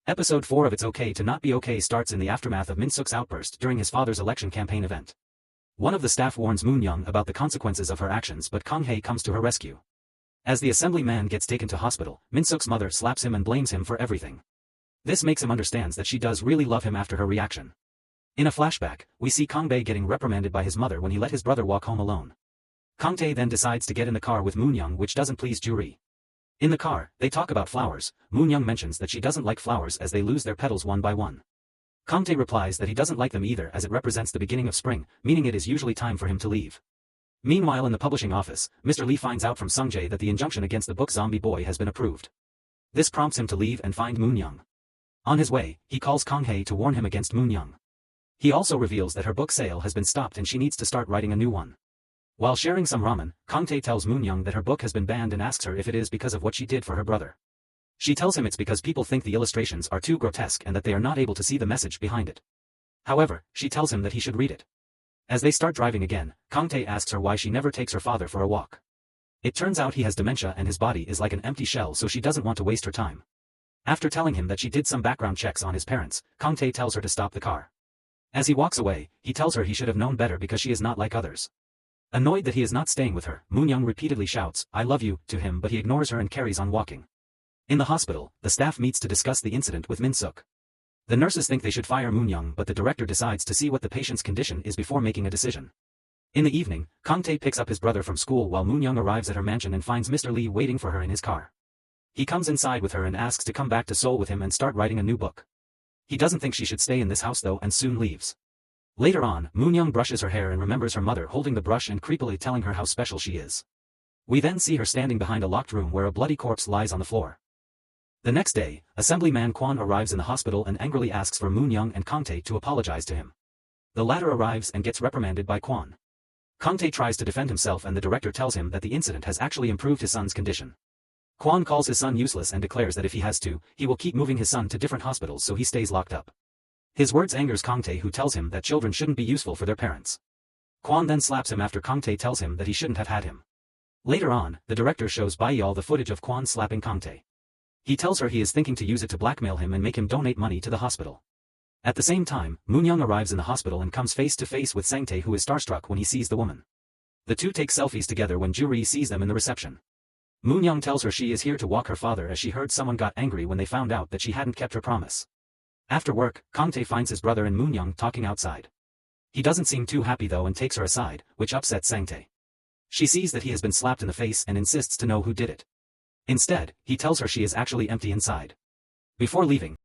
Episode 4 of It's Okay to Not Be Okay starts in the aftermath of Min-suk's outburst during his father's election campaign event. One of the staff warns Moon-young about the consequences of her actions, but Kang-hae comes to her rescue. As the assemblyman gets taken to hospital, Min-suk's mother slaps him and blames him for everything. This makes him understand that she does really love him after her reaction. In a flashback, we see Kang-bae getting reprimanded by his mother when he let his brother walk home alone. Kang-tae then decides to get in the car with Moon-young, which doesn't please Juri. In the car, they talk about flowers. Moon-young mentions that she doesn't like flowers as they lose their petals one by one. Kang-tae replies that he doesn't like them either as it represents the beginning of spring, meaning it is usually time for him to leave. Meanwhile, in the publishing office, Mr. Lee finds out from Sung-jae that the injunction against the book Zombie Boy has been approved. This prompts him to leave and find Moon-young. On his way, he calls Kang-hae to warn him against Moon-young. He also reveals that her book sale has been stopped and she needs to start writing a new one. While sharing some ramen, Kang-tae tells Moon-young that her book has been banned and asks her if it is because of what she did for her brother. She tells him it's because people think the illustrations are too grotesque and that they are not able to see the message behind it. However, she tells him that he should read it. As they start driving again, Kang-tae asks her why she never takes her father for a walk. It turns out he has dementia and his body is like an empty shell, so she doesn't want to waste her time. After telling him that she did some background checks on his parents, Kang-tae tells her to stop the car. As he walks away, he tells her he should have known better because she is not like others. Annoyed that he is not staying with her, Moon-young repeatedly shouts, "I love you," to him, but he ignores her and carries on walking. In the hospital, the staff meets to discuss the incident with Min-suk. The nurses think they should fire Moon-young, but the director decides to see what the patient's condition is before making a decision. In the evening, Kang-tae picks up his brother from school while Moon-young arrives at her mansion and finds Mr. Lee waiting for her in his car. He comes inside with her and asks to come back to Seoul with him and start writing a new book. He doesn't think she should stay in this house though and soon leaves. Later on, Moon-young brushes her hair and remembers her mother holding the brush and creepily telling her how special she is. We then see her standing behind a locked room where a bloody corpse lies on the floor. The next day, Assemblyman Kwon arrives in the hospital and angrily asks for Moon-young and Kang-tae to apologize to him. The latter arrives and gets reprimanded by Kwon. Kang-tae tries to defend himself and the director tells him that the incident has actually improved his son's condition. Kwon calls his son useless and declares that if he has to, he will keep moving his son to different hospitals so he stays locked up. His words angers Kang-tae, who tells him that children shouldn't be useful for their parents. Kwon then slaps him after Kang-tae tells him that he shouldn't have had him. Later on, the director shows Bae-yeol the footage of Kwon slapping Kang-tae. He tells her he is thinking to use it to blackmail him and make him donate money to the hospital. At the same time, Moon-young arrives in the hospital and comes face to face with Sang-tae, who is starstruck when he sees the woman. The two take selfies together when Juri sees them in the reception. Moon-young tells her she is here to walk her father as she heard someone got angry when they found out that she hadn't kept her promise. After work, Kang-tae finds his brother and Moon-young talking outside. He doesn't seem too happy though and takes her aside, which upsets Sang-tae. She sees that he has been slapped in the face and insists to know who did it. Instead, he tells her she is actually empty inside. Before leaving,